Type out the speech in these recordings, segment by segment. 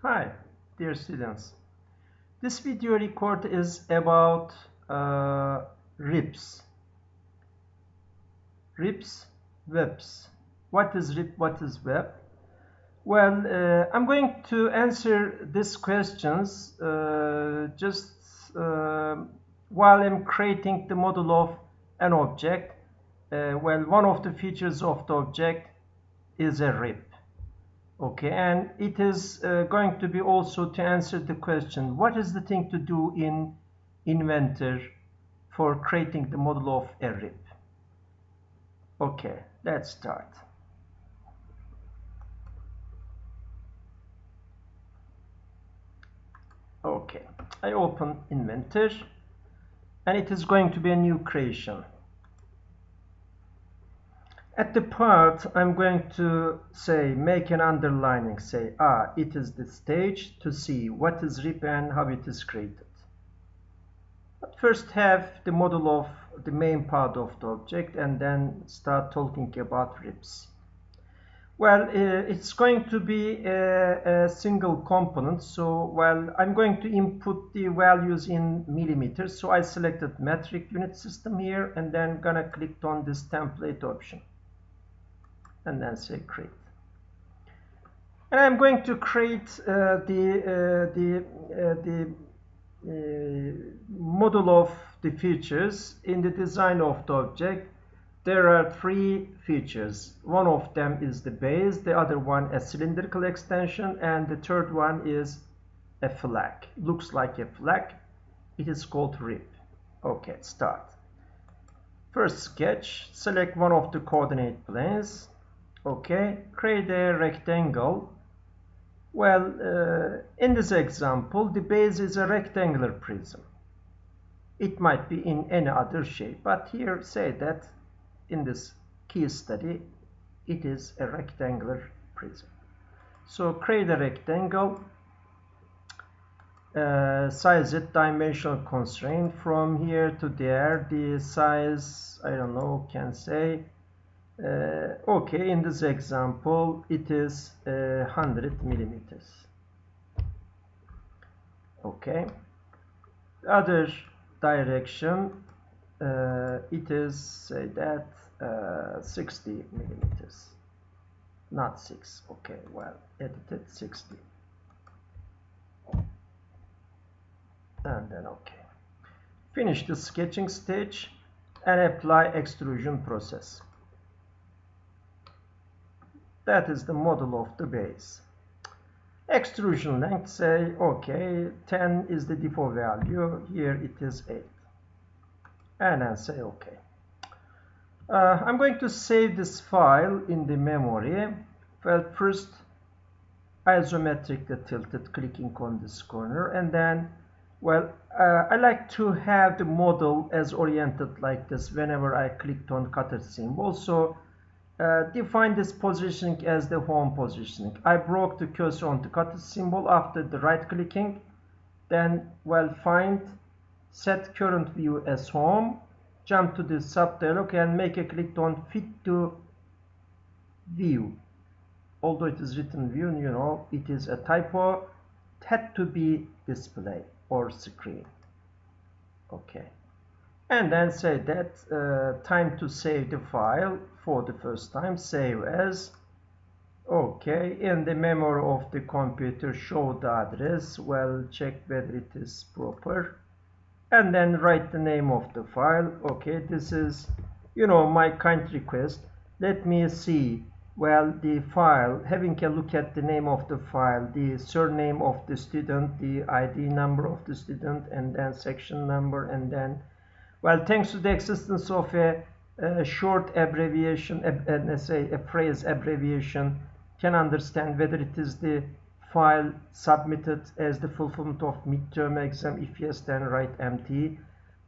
Hi, dear students. This video record is about RIPs. RIPs, webs. What is RIP? What is web? Well, I'm going to answer these questions just while I'm creating the model of an object. Well, one of the features of the object is a RIP. Okay, and it is going to be also to answer the question, what is the thing to do in Inventor for creating the model of a RIP? Okay, let's start. Okay, I open Inventor and it is going to be a new creation. At the part, I'm going to say, make an underlining, say, it is the stage to see what is RIP and how it is created. But first have the model of the main part of the object and then start talking about RIPs. Well, it's going to be a single component, so well, I'm going to input the values in millimeters, so I selected metric unit system here and then gonna click on this template option and then say create. And I'm going to create the model of the features. In the design of the object, there are three features. One of them is the base, the other one a cylindrical extension, and the third one is a flag. Looks like a flag. It is called RIP. Okay, start. First sketch, select one of the coordinate planes. Okay, create a rectangle. Well, in this example, the base is a rectangular prism. It might be in any other shape, but here say that in this case study, it is a rectangular prism. So create a rectangle, size it, dimensional constraint from here to there, the size, I don't know, can say, okay, in this example, it is 100 millimeters. Okay. The other direction, it is, say that, 60 millimeters. Not 6. Okay, well, edited 60. And then okay. Finish the sketching stage and apply extrusion process. That is the model of the base. Extrusion length, say, okay, 10 is the default value, here it is 8. And then say okay. I'm going to save this file in the memory. Well, first, isometrically tilted, clicking on this corner, and then, well, I like to have the model as oriented like this whenever I clicked on cutter symbol. So define this positioning as the home positioning. I broke the cursor on the cutter symbol after the right clicking. Then, well, find set current view as home. Jump to the sub dialog and make a click on fit to view. Although it is written view, you know, it is a typo. It had to be display or screen. Okay. And then say that time to save the file for the first time, save as. Okay, in the memory of the computer, show the address. Well, check whether it is proper. And then write the name of the file. Okay, this is, you know, my kind request. Let me see, well, the file, having a look at the name of the file, the surname of the student, the ID number of the student, and then section number, and then, well, thanks to the existence of a short abbreviation, let's say a phrase abbreviation, can understand whether it is the file submitted as the fulfillment of midterm exam. If yes, then write empty.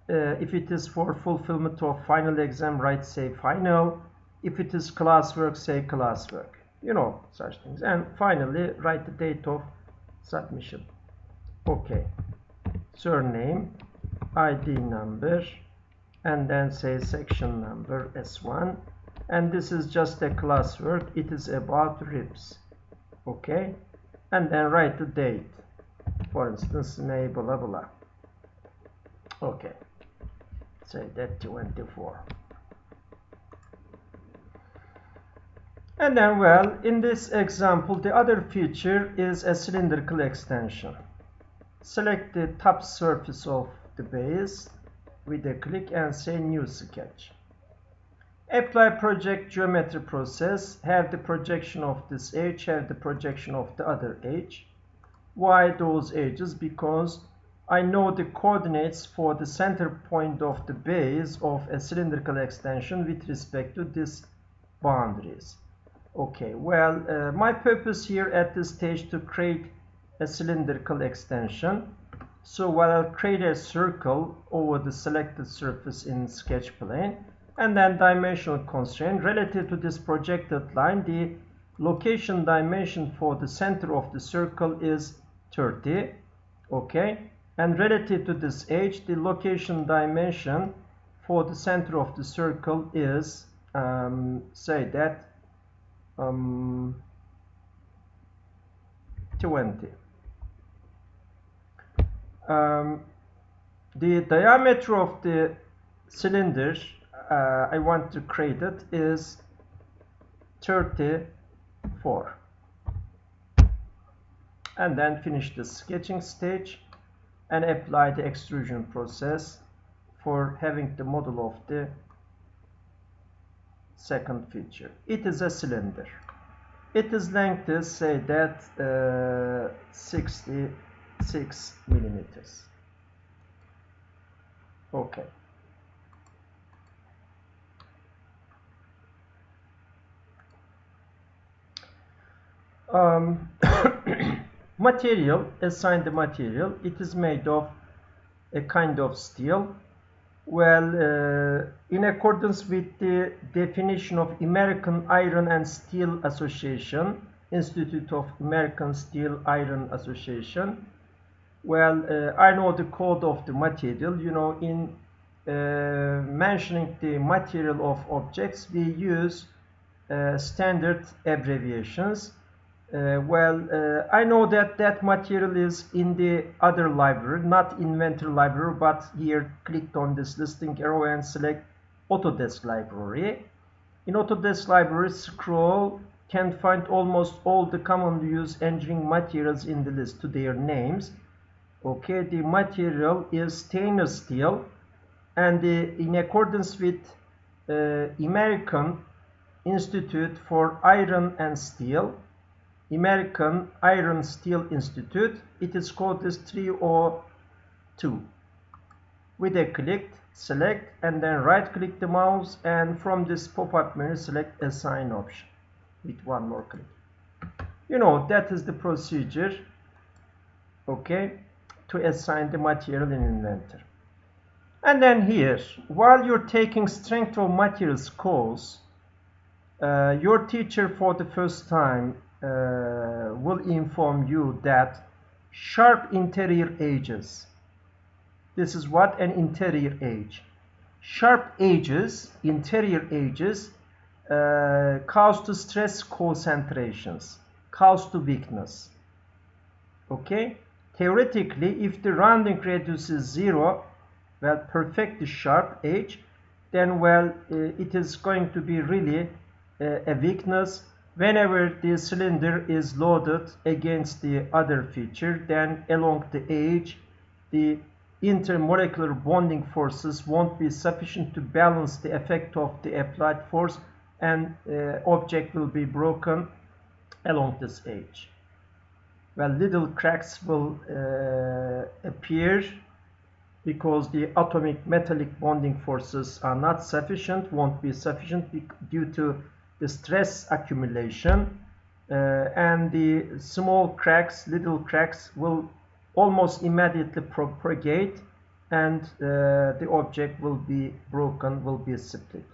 If it is for fulfillment of final exam, write say final. If it is classwork, say classwork. You know, such things. And finally, write the date of submission. Okay. Surname, ID number, and then say section number S1. And this is just a classwork. It is about RIPs. Okay. and then write the date. For instance, May blah blah. Okay, say that 24. And then, well, in this example, the other feature is a cylindrical extension. Select the top surface of the base with a click and say New Sketch. Apply project geometry process, have the projection of this edge, have the projection of the other edge. Why those edges? Because I know the coordinates for the center point of the base of a cylindrical extension with respect to these boundaries. Okay, well, my purpose here at this stage to create a cylindrical extension. So while I'll create a circle over the selected surface in sketch plane, and then dimensional constraint relative to this projected line, the location dimension for the center of the circle is 30. Okay, and relative to this edge, the location dimension for the center of the circle is say that 20. The diameter of the cylinder I want to create it is 34. And then finish the sketching stage and apply the extrusion process for having the model of the second feature. It is a cylinder. Its length is, say that 66 millimeters. Okay. Material, assign the material. It is made of a kind of steel. Well, in accordance with the definition of American Iron and Steel Association, Institute of American Steel Iron Association, well, I know the code of the material. You know, in mentioning the material of objects, we use standard abbreviations. I know that that material is in the other library, not Inventor library, but here clicked on this listing arrow and select Autodesk library. In Autodesk library, scroll can find almost all the commonly used engineering materials in the list to their names. Okay, the material is stainless steel, and in accordance with American Institute for Iron and Steel, American Iron Steel Institute, it is called as 302. With a click, select, and then right click the mouse, and from this pop-up menu select assign option with one more click. You know, that is the procedure, okay, to assign the material in Inventor. And then here, while you're taking strength of materials course, your teacher for the first time will inform you that sharp interior edges. This is what an interior edge. Sharp edges, interior edges, cause to stress concentrations, cause to weakness. Okay? Theoretically, if the rounding radius is 0, well, perfectly sharp edge, then, well, it is going to be really a weakness. Whenever the cylinder is loaded against the other feature, then along the edge, the intermolecular bonding forces won't be sufficient to balance the effect of the applied force, and object will be broken along this edge. Well, little cracks will appear because the atomic metallic bonding forces are not sufficient, won't be sufficient due to the stress accumulation, and the small cracks, little cracks, will almost immediately propagate, and the object will be broken, will be split.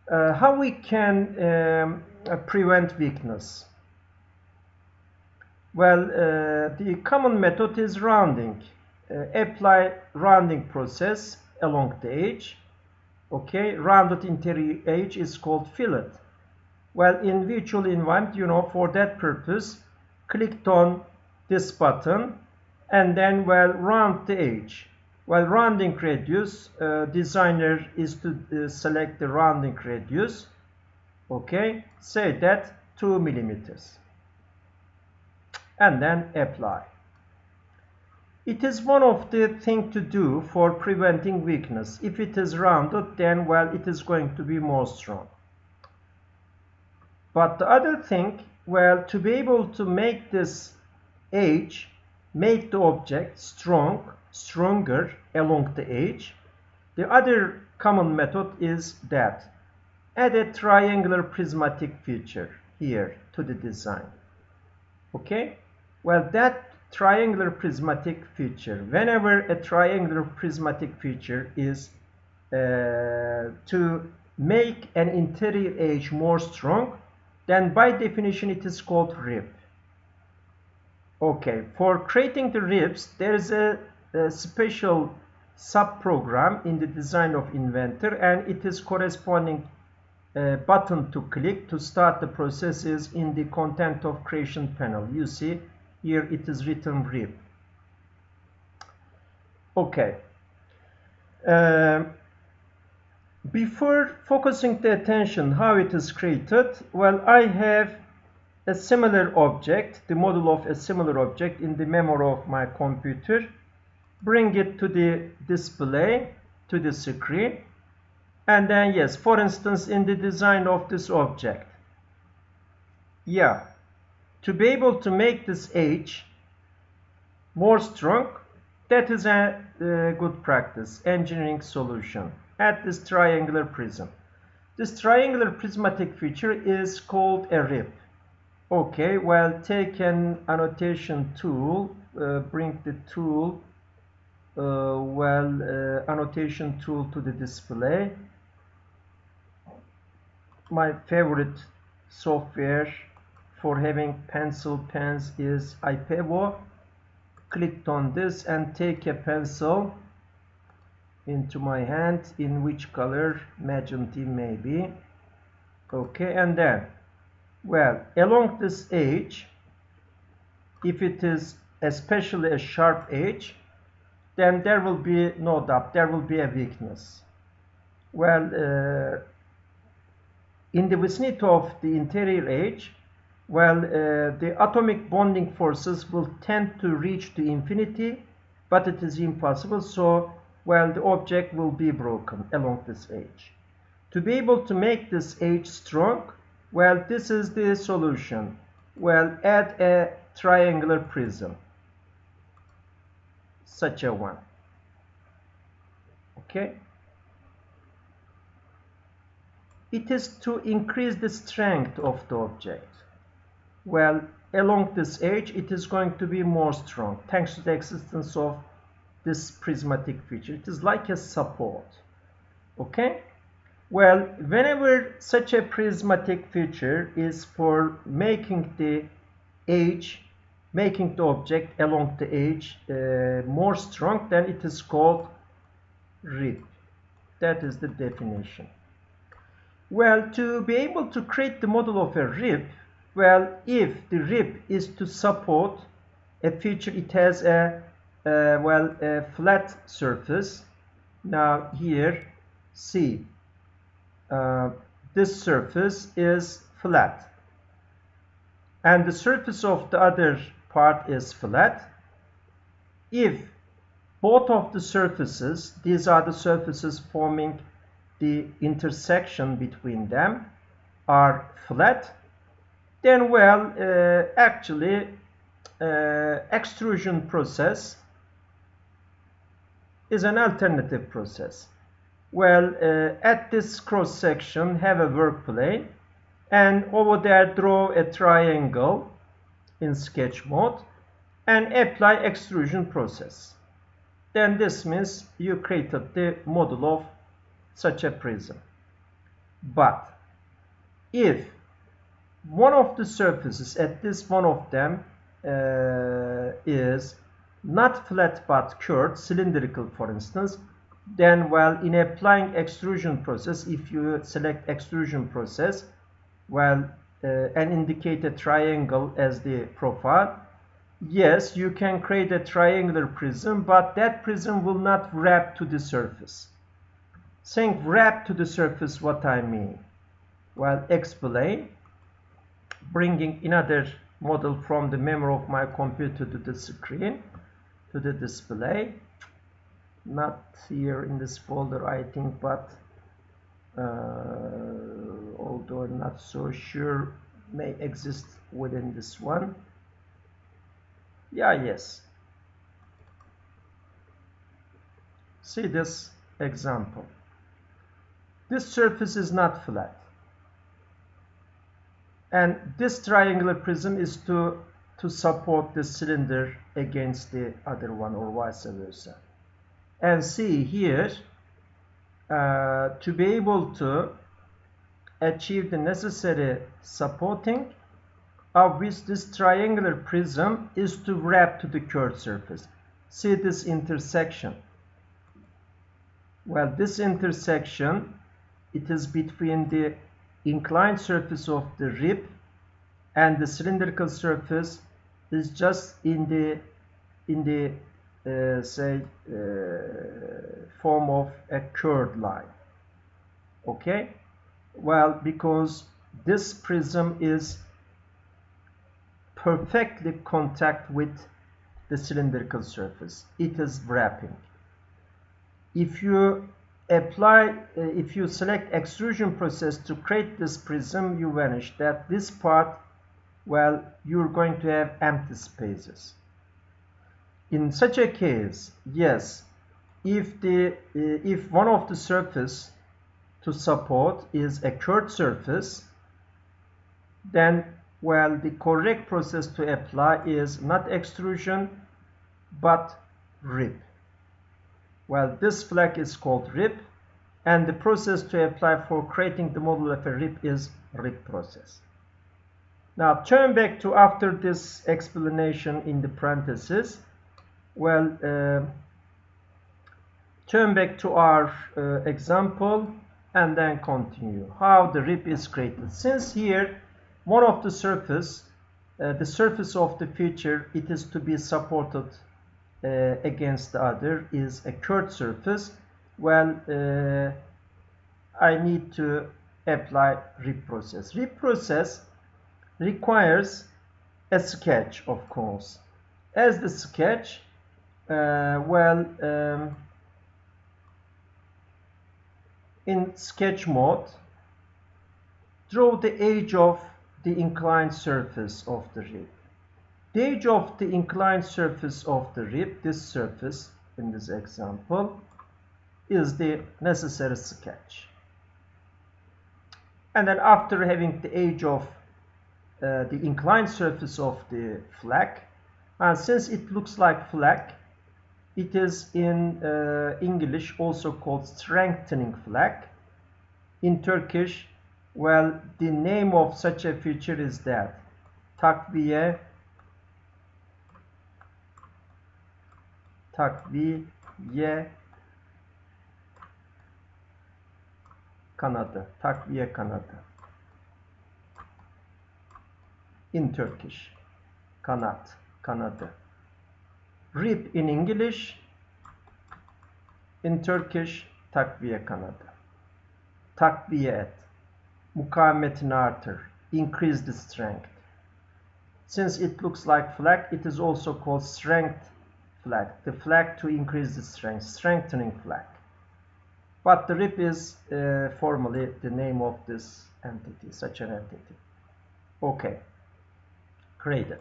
How we can prevent weakness? Well, the common method is rounding. Apply rounding process along the edge. Okay, rounded interior edge is called fillet. Well, in virtual environment, you know, for that purpose, clicked on this button, and then round the edge. While rounding radius, designer is to select the rounding radius. Okay, say that 2 millimeters, and then apply. It is one of the things to do for preventing weakness. If it is rounded, then it is going to be more strong. But the other thing, to be able to make this edge, make the object stronger along the edge, the other common method is that add a triangular prismatic feature here to the design. Okay, that triangular prismatic feature, whenever a triangular prismatic feature is to make an interior edge more strong, then by definition it is called rib. Okay, for creating the ribs, there is a special sub-program in the design of Inventor, and it is corresponding button to click to start the process is in the content of creation panel. You see here it is written rib. Okay. Before focusing the attention how it is created, I have a similar object, the model of a similar object in the memory of my computer. Bring it to the display, to the screen, and then yes, for instance, in the design of this object, to be able to make this edge more strong, that is a good practice, engineering solution. Add this triangular prism. This triangular prismatic feature is called a rib. Okay, take an annotation tool, bring the tool, annotation tool to the display. My favorite software for having pencil pens is iPevo. Clicked on this and take a pencil into my hand, in which color? Magenta maybe. Okay, and then along this edge, if it is especially a sharp edge, then there will be no doubt, there will be a weakness. In the vicinity of the interior edge, the atomic bonding forces will tend to reach to infinity, but it is impossible, so the object will be broken along this edge. To be able to make this edge strong, this is the solution. Add a triangular prism, such a one. Okay. It is to increase the strength of the object. Along this edge, it is going to be more strong, thanks to the existence of this prismatic feature. It is like a support. Okay. Whenever such a prismatic feature is for making the edge, making the object along the edge more strong, then it is called rib. That is the definition. To be able to create the model of a rib, if the rib is to support a feature, it has a flat surface. Now here, see, this surface is flat, and the surface of the other part is flat. If both of the surfaces, these are the surfaces forming the intersection between them, are flat, then actually extrusion process is an alternative process. At this cross section, have a work plane, and over there draw a triangle in sketch mode and apply extrusion process. Then this means you created the model of such a prism. But if one of the surfaces, at least one of them, is not flat but curved, cylindrical for instance, then in applying extrusion process, if you select extrusion process, and indicate a triangle as the profile, yes, you can create a triangular prism, but that prism will not wrap to the surface. Saying wrap to the surface, what I mean? Well, explain. Bringing another model from the memory of my computer to the screen, to the display. Not here in this folder, I think, but although not so sure, may exist within this one. Yeah, yes. See this example. This surface is not flat. And this triangular prism is to support the cylinder against the other one, or vice versa. And see here, to be able to achieve the necessary supporting, obviously this triangular prism is to wrap to the curved surface. See this intersection. Well, this intersection, it is between the inclined surface of the rib and the cylindrical surface is just in the form of a curved line. Okay, well, because this prism is perfectly contact with the cylindrical surface, it is wrapping. If you if you select extrusion process to create this prism, you vanish that this part, well, you're going to have empty spaces. In such a case, yes, if one of the surface to support is a curved surface, then, well, the correct process to apply is not extrusion but rib. Well, this flag is called rib, and the process to apply for creating the model of a rib is rib process. Now turn back to, after this explanation in the parentheses, well, turn back to our example and then continue how the rib is created. Since here one of the surface of the feature, it is to be supported against the other, is a curved surface, well, I need to apply rib process. Rib process requires a sketch, of course. As the sketch, in sketch mode, draw the edge of the inclined surface of the rib. The edge of the inclined surface of the rib, this surface in this example, is the necessary sketch. And then after having the edge of the inclined surface of the flag, and since it looks like flag, it is in English also called strengthening flag. In Turkish, well, the name of such a feature is that takviye kanadı, takviye kanadı. In Turkish, kanat, kanadı. Rib in English, in Turkish, takviye kanadı. Takviye et, mukavemetini artır, increase the strength. Since it looks like flag, it is also called strength flag, the flag to increase the strength, strengthening flag. But the rib is formally the name of this entity, such an entity. Okay, created.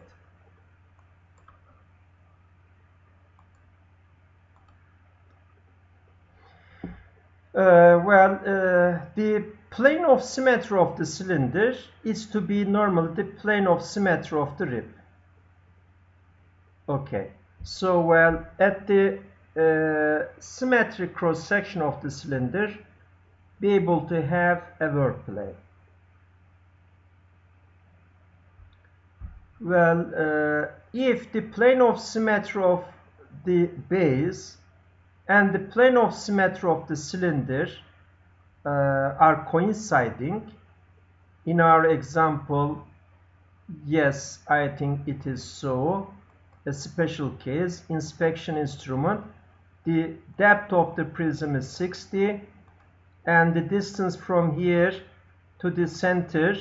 The plane of symmetry of the cylinder is to be normally the plane of symmetry of the rib. Okay, so, well, at the symmetric cross section of the cylinder, be able to have a work plane. Well, if the plane of symmetry of the base and the plane of symmetry of the cylinder are coinciding, in our example, yes, I think it is so. A special case, inspection instrument, the depth of the prism is 60 and the distance from here to the center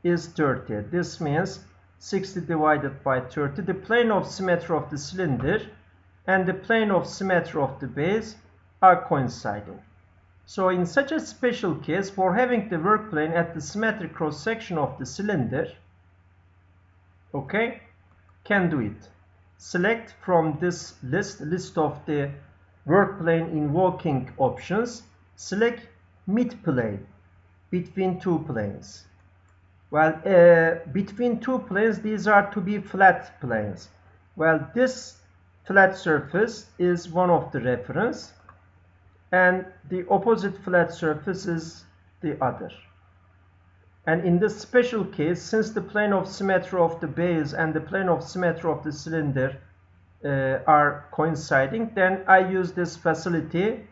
is 30. This means 60 divided by 30. The plane of symmetry of the cylinder and the plane of symmetry of the base are coinciding. So in such a special case, for having the work plane at the symmetric cross section of the cylinder, okay, can do it. Select from this list of the work plane invoking options, select mid plane between two planes. Well, between two planes, these are to be flat planes. Well, this flat surface is one of the reference, and the opposite flat surface is the other. And in this special case, since the plane of symmetry of the base and the plane of symmetry of the cylinder are coinciding, then I use this facility.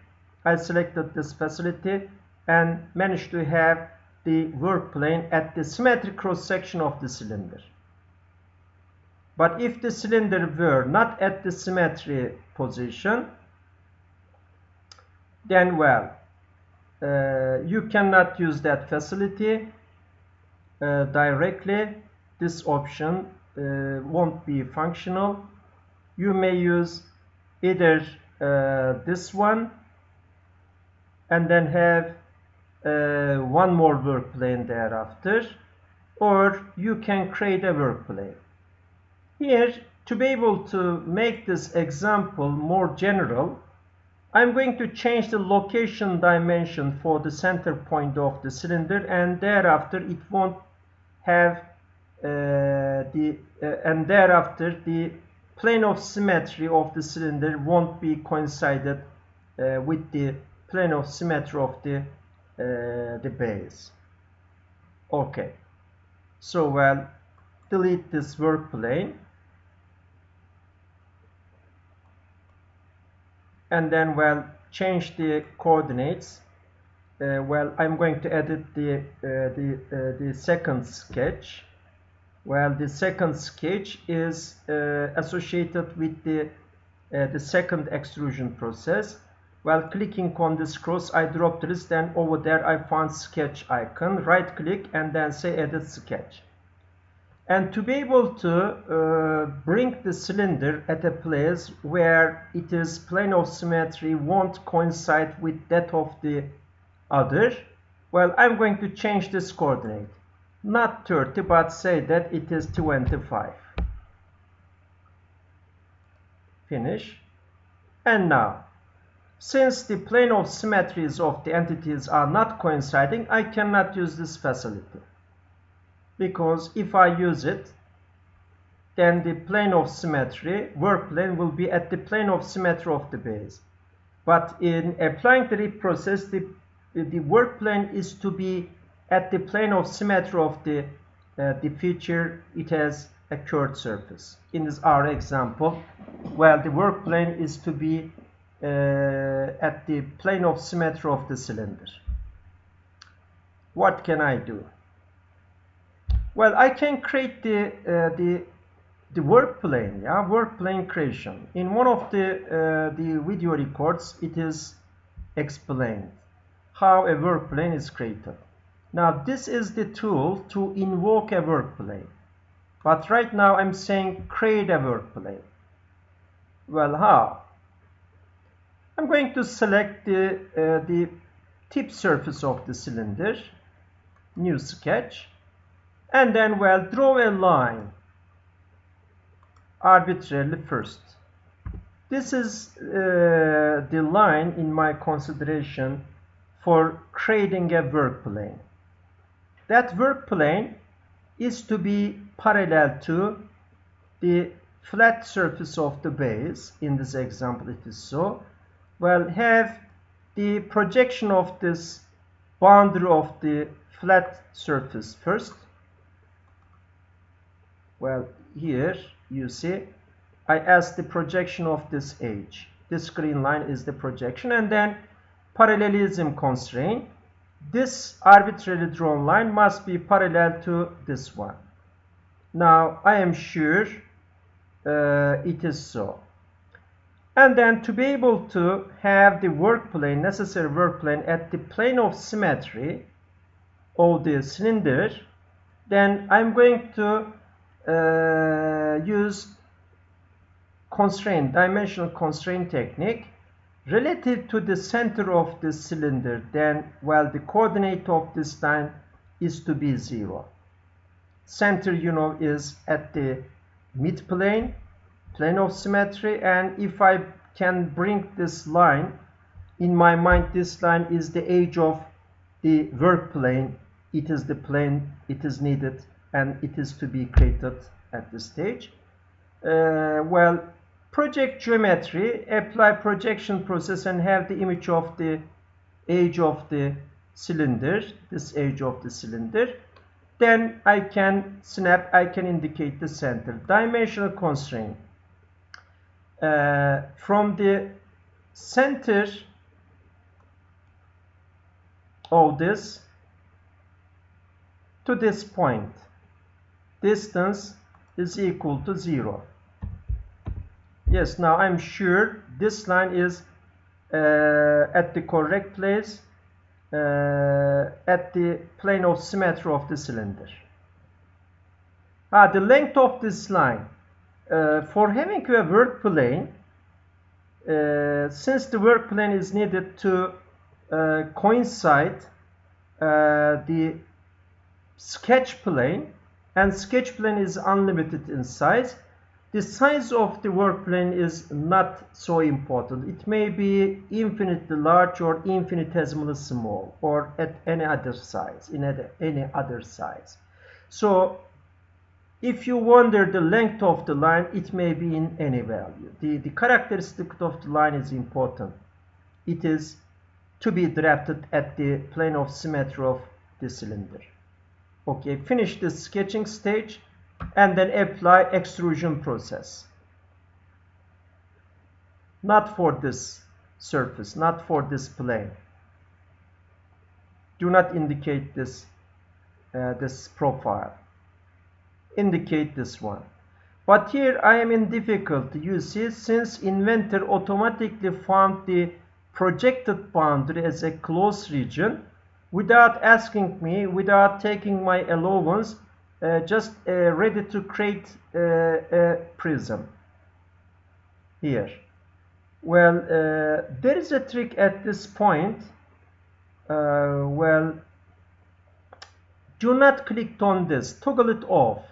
I selected this facility and managed to have the work plane at the symmetric cross section of the cylinder. But if the cylinder were not at the symmetry position, then well, you cannot use that facility directly. This option won't be functional. You may use either this one and then have one more work plane thereafter, or you can create a work plane. Here, to be able to make this example more general, I'm going to change the location dimension for the center point of the cylinder, and thereafter it won't have thereafter the plane of symmetry of the cylinder won't be coincided with the plane of symmetry of the base. Okay, so well, delete this work plane, and then well, change the coordinates. Well, I'm going to edit the second sketch. Well, the second sketch is associated with the second extrusion process. While clicking on this cross, I drop the list, and over there I found sketch icon. Right click and then say edit sketch. And to be able to bring the cylinder at a place where it is plane of symmetry won't coincide with that of the other, well, I'm going to change this coordinate. Not 30, but say that it is 25. Finish. And now, since the plane of symmetries of the entities are not coinciding, I cannot use this facility. Because if I use it, then the plane of symmetry, work plane, will be at the plane of symmetry of the base. But in applying the RIP process, the work plane is to be at the plane of symmetry of the feature. It has a curved surface. In this our example, well, the work plane is to be at the plane of symmetry of the cylinder. What can I do? Well, I can create the work plane, yeah, work plane creation. In one of the video records, it is explained how a work plane is created. Now, this is the tool to invoke a work plane. But right now, I'm saying create a work plane. Well, how? I'm going to select the tip surface of the cylinder, new sketch, and then, well, draw a line arbitrarily first. This is the line in my consideration for creating a work plane. That work plane is to be parallel to the flat surface of the base. In this example, it is so. Well, have the projection of this boundary of the flat surface first. Well, here you see I ask the projection of this edge. This green line is the projection, and then parallelism constraint. this arbitrarily drawn line must be parallel to this one. Now I am sure it is so. And then to be able to have the work plane, necessary work plane at the plane of symmetry of the cylinder, then I'm going to use dimensional constraint technique relative to the center of the cylinder. Then, well, the coordinate of this line is to be 0. Center, you know, is at the midplane, plane of symmetry, and if I can bring this line in my mind, this line is the edge of the work plane. It is the plane it is needed and it is to be created at this stage. Well, project geometry, apply projection process and have the image of the edge of the cylinder, this edge of the cylinder. Then I can snap, I can indicate the center. Dimensional constraint. From the center of this to this point, distance is equal to 0. Yes, now I'm sure this line is at the correct place, at the plane of symmetry of the cylinder. The length of this line. For having a work plane, since the work plane is needed to coincide the sketch plane, and sketch plane is unlimited in size, the size of the work plane is not so important. It may be infinitely large or infinitesimally small, or at any other size, any other size. So if you wonder the length of the line, it may be in any value. The characteristic of the line is important. It is to be drafted at the plane of symmetry of the cylinder. Okay, finish the sketching stage and then apply extrusion process. Not for this surface, not for this plane. Do not indicate this, this profile. Indicate this one. But here I am in difficulty, you see, since Inventor automatically found the projected boundary as a closed region without asking me, without taking my allowance, just ready to create a prism here. Well, there is a trick at this point. Well, do not click on this, toggle it off.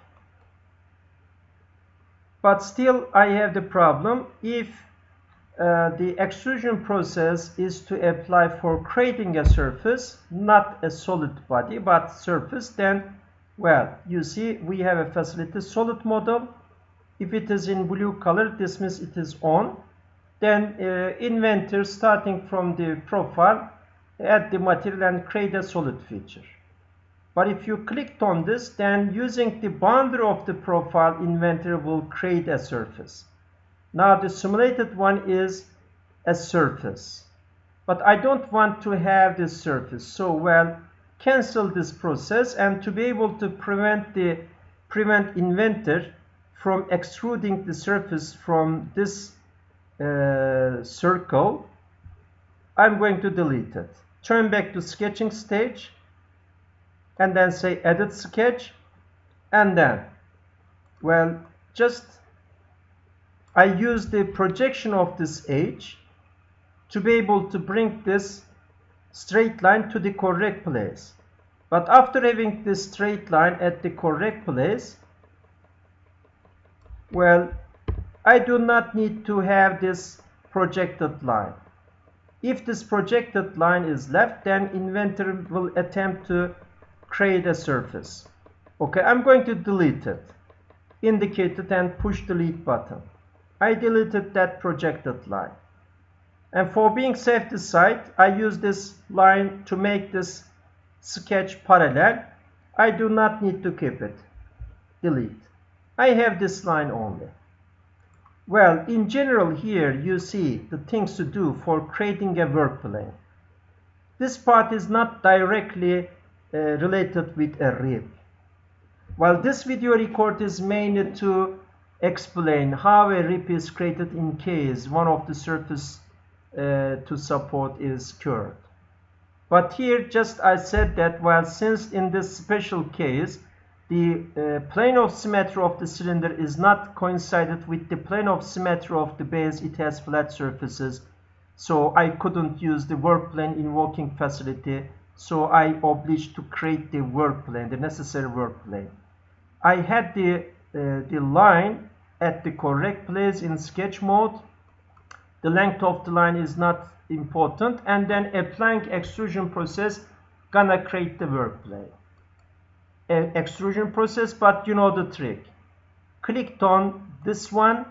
But still I have the problem. If the extrusion process is to apply for creating a surface, not a solid body, but surface, then, well, you see, we have a facility solid model. If it is in blue color, this means it is on. Then Inventor, starting from the profile, add the material and create a solid feature. But if you clicked on this, then using the boundary of the profile, Inventor will create a surface. Now the simulated one is a surface. But I don't want to have this surface. So, well, cancel this process, and to be able to prevent Inventor from extruding the surface from this circle, I'm going to delete it. Turn back to sketching stage and then say edit sketch, and then, well, just I use the projection of this edge to be able to bring this straight line to the correct place. But after having this straight line at the correct place, well, I do not need to have this projected line. If this projected line is left, then Inventor will attempt to create a surface. Okay, I'm going to delete it. Indicate it and push delete button. I deleted that projected line. And for being safety side, I use this line to make this sketch parallel. I do not need to keep it. Delete. I have this line only. Well, in general here you see the things to do for creating a work plane. This part is not directly related with a rib. While this video record is mainly to explain how a rib is created in case one of the surface to support is curved. But here just I said that, well, since in this special case the plane of symmetry of the cylinder is not coincided with the plane of symmetry of the base, it has flat surfaces, so I couldn't use the work plane invoking facility, so I obliged to create the work plane, the necessary work plane. I had the line at the correct place in sketch mode. The length of the line is not important, and then applying extrusion process gonna create the work plane. Extrusion process, but you know the trick. Clicked on this one.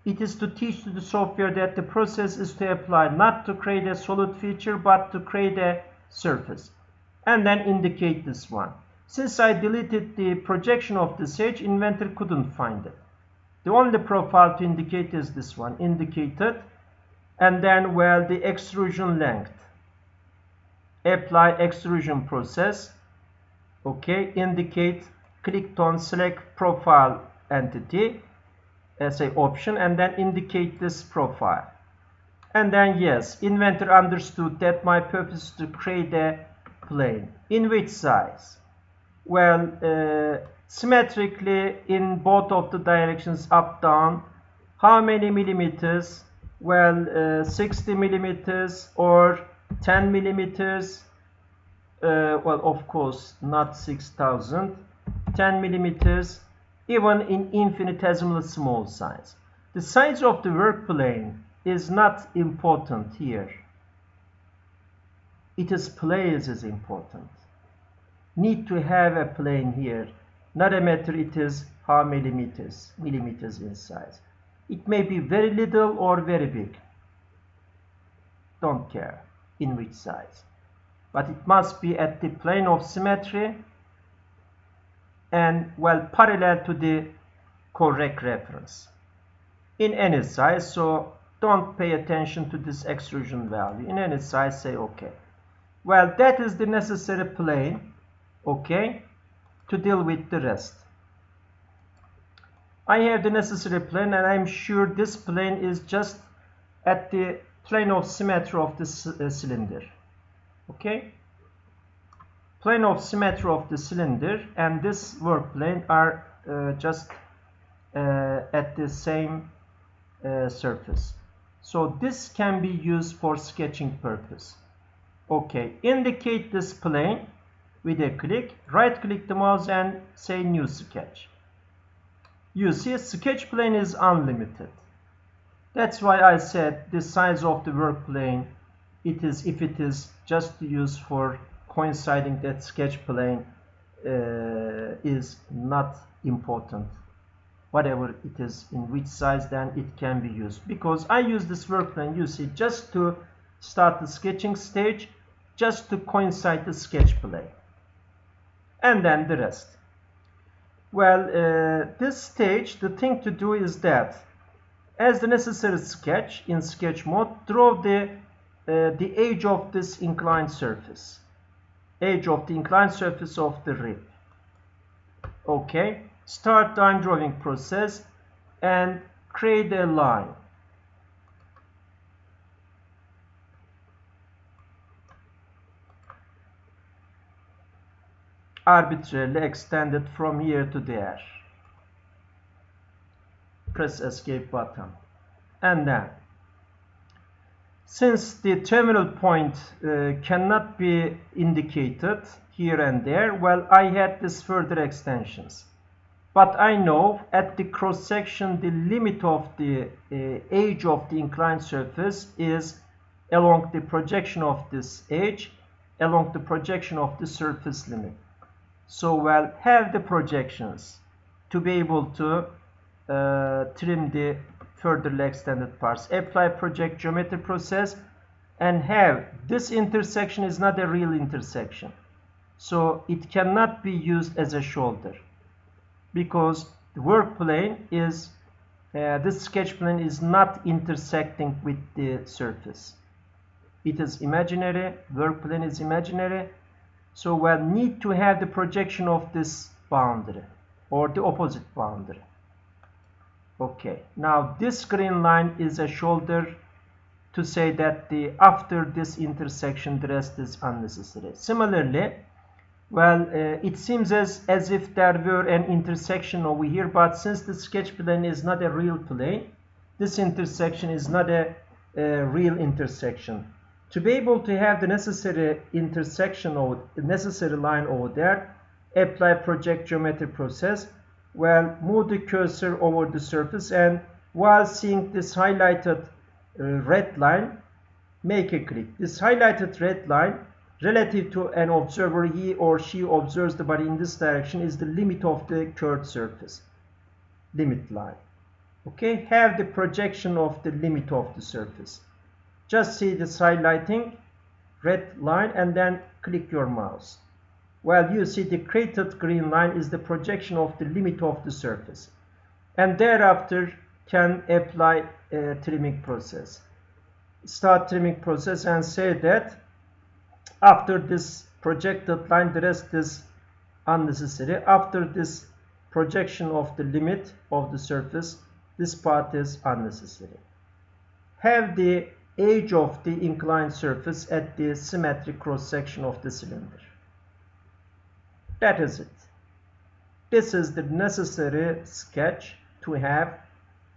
It is to teach to the software that the process is to apply not to create a solid feature but to create a surface, and then indicate this one. Since I deleted the projection of this edge, Inventor couldn't find it. The only profile to indicate is this one, indicated, and then, well, the extrusion length. Apply extrusion process. Okay, indicate, clicked on select profile entity as an option, and then indicate this profile. And then yes, Inventor understood that my purpose is to create a plane. In which size? Well, symmetrically in both of the directions, up, down. How many millimeters? Well, 60 millimeters or 10 millimeters. Well, of course, not 6,000. 10 millimeters, even in infinitesimally small size. The size of the work plane is not important here. Its place is important. Need to have a plane here, not a matter it is how many millimeters in size. It may be very little or very big. Don't care in which size. But it must be at the plane of symmetry and, well, parallel to the correct reference. In any size, so don't pay attention to this extrusion value. In any size, say OK. Well, that is the necessary plane, OK, to deal with the rest. I have the necessary plane, and I'm sure this plane is just at the plane of symmetry of the cylinder. Okay? Plane of symmetry of the cylinder and this work plane are just at the same surface. So this can be used for sketching purpose. Okay, indicate this plane with a click, right click the mouse and say new sketch. You see, sketch plane is unlimited. That's why I said the size of the work plane, it is, if it is just used for coinciding that sketch plane, is not important. Whatever it is, in which size, then it can be used. Because I use this work plane, you see, just to start the sketching stage, just to coincide the sketch plane. And then the rest. Well, this stage, the thing to do is that, as the necessary sketch in sketch mode, draw the edge of this inclined surface. Edge of the inclined surface of the rib. Okay, start line drawing process and create a line. Arbitrarily extended from here to there. Press escape button. And then, since the terminal point cannot be indicated here and there, well, I had this further extensions. But I know at the cross section the limit of the edge of the inclined surface is along the projection of this edge, along the projection of the surface limit. So, well, have the projections to be able to trim the further extended parts. Apply project geometry process and have this intersection is not a real intersection. So it cannot be used as a shoulder because the work plane is, this sketch plane is not intersecting with the surface. it is imaginary, work plane is imaginary, so we'll need to have the projection of this boundary or the opposite boundary. Okay, now this green line is a shoulder to say that after this intersection the rest is unnecessary. Similarly, well, it seems as if there were an intersection over here, but since the sketch plane is not a real plane, this intersection is not a real intersection. To be able to have the necessary intersection or necessary line over there, apply project geometry process. Well, move the cursor over the surface, and while seeing this highlighted red line, make a click. This highlighted red line relative to an observer, he or she observes the body in this direction, is the limit of the curved surface, limit line. Okay, have the projection of the limit of the surface. Just see this highlighting red line and then click your mouse. Well, you see the created green line is the projection of the limit of the surface, and thereafter can apply a trimming process. Start trimming process and say that after this projected line the rest is unnecessary. After this projection of the limit of the surface, this part is unnecessary. Have the edge of the inclined surface at the symmetric cross section of the cylinder. That is it. This is the necessary sketch to have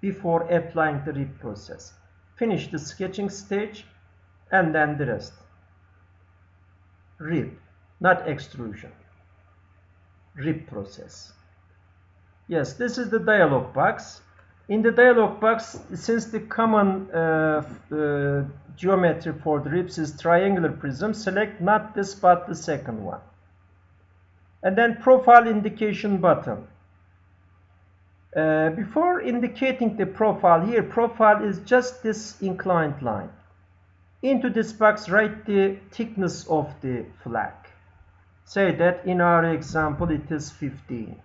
before applying the rip process. Finish the sketching stage and then the rest. Rip, not extrusion. Rip process. Yes, this is the dialog box. In the dialog box, since the common geometry for the rips is triangular prism, select not this but the second one. And then profile indication button. Before indicating the profile here, profile is just this inclined line. Into this box, write the thickness of the flag. Say that in our example it is 15.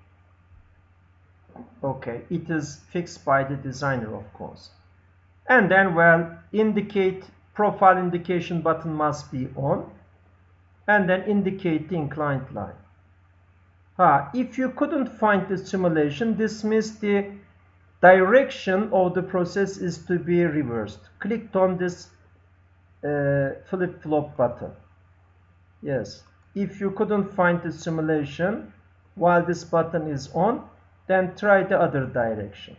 Okay, it is fixed by the designer, of course. And then, well, indicate profile indication button must be on, and then indicate the inclined line. If you couldn't find the simulation, this means the direction of the process is to be reversed. Click on this flip-flop button. Yes, if you couldn't find the simulation while this button is on, then try the other direction.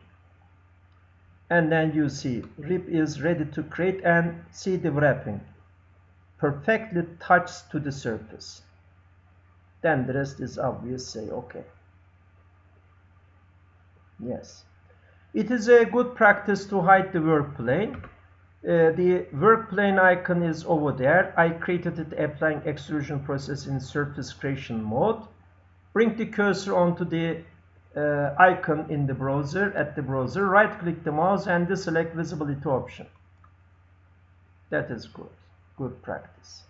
And then you see rip is ready to create, and see the wrapping perfectly touched to the surface. Then the rest is obvious. Say OK. Yes, it is a good practice to hide the work plane. The work plane icon is over there. I created it applying extrusion process in surface creation mode. Bring the cursor onto the icon in the browser, at the browser, right click the mouse and deselect visibility option. That is good practice.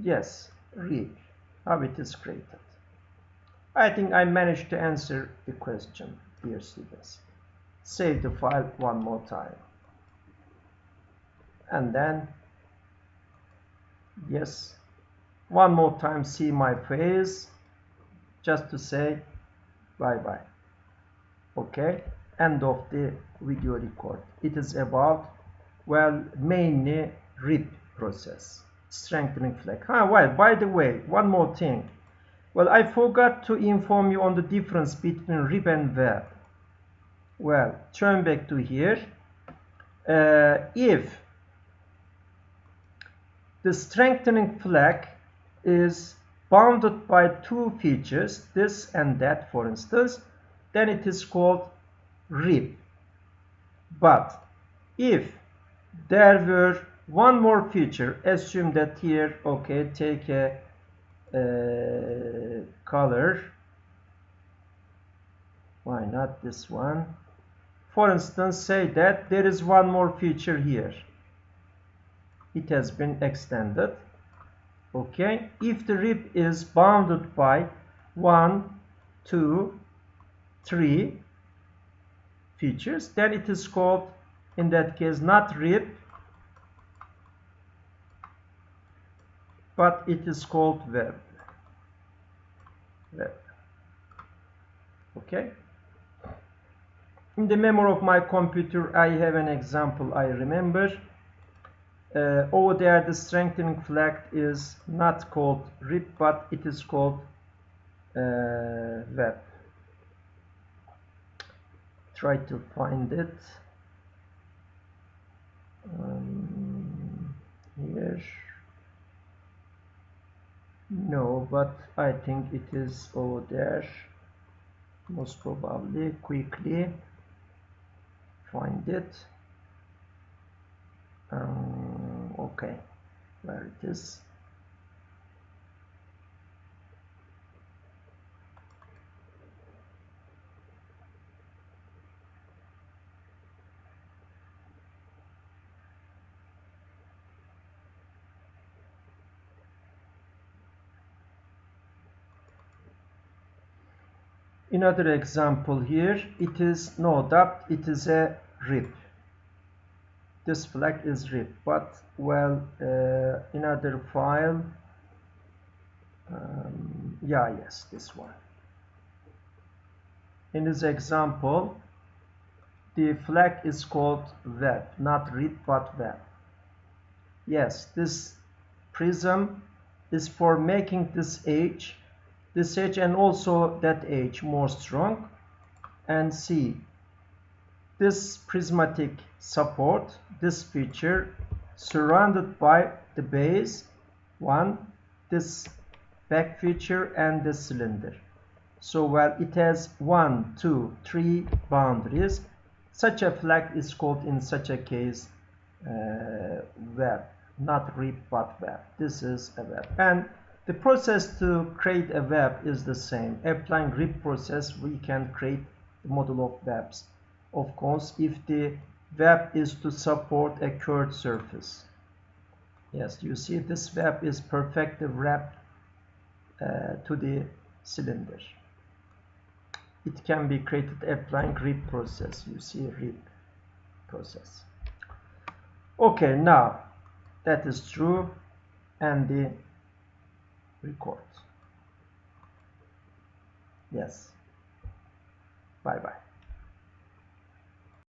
Yes, read how it is created. I think I managed to answer the question, dear students. Save the file one more time. And then, yes, one more time see my face, just to say bye-bye. Okay, end of the video record. It is about, well, mainly rip process, strengthening flag. Well, by the way, one more thing. Well, I forgot to inform you on the difference between rip and web. Well, turn back to here. If the strengthening flag is bounded by two features, this and that, for instance, then it is called rip. But if there were one more feature, assume that here, okay, take a color, why not this one? For instance, say that there is one more feature here. It has been extended. Okay, if the rip is bounded by 1, 2, 3 features, then it is called, in that case, not rip, but it is called web. Okay. In the memory of my computer, I have an example I remember. Over there, the strengthening flag is not called RIP, but it is called web. Try to find it. Here. No, but I think it is over there. Most probably. Quickly find it. Okay, where it is. Another example here, it is no doubt it is a RIP. This flag is RIP, but well, another file, yes, this one. In this example, the flag is called web, not RIP but web. Yes, this prism is for making this edge and also that edge more strong. And see, this prismatic support, this feature surrounded by the base, this back feature and this cylinder. So well, it has 1, 2, 3 boundaries. Such a flag is called in such a case web, not RIP but web. This is a web, and the process to create a web is the same. Applying RIP process, we can create the model of webs. Of course, if the web is to support a curved surface. Yes, you see this web is perfectly wrapped to the cylinder. It can be created applying RIP process. You see RIP process. Okay, now that is true, and the record. Yes. Bye bye.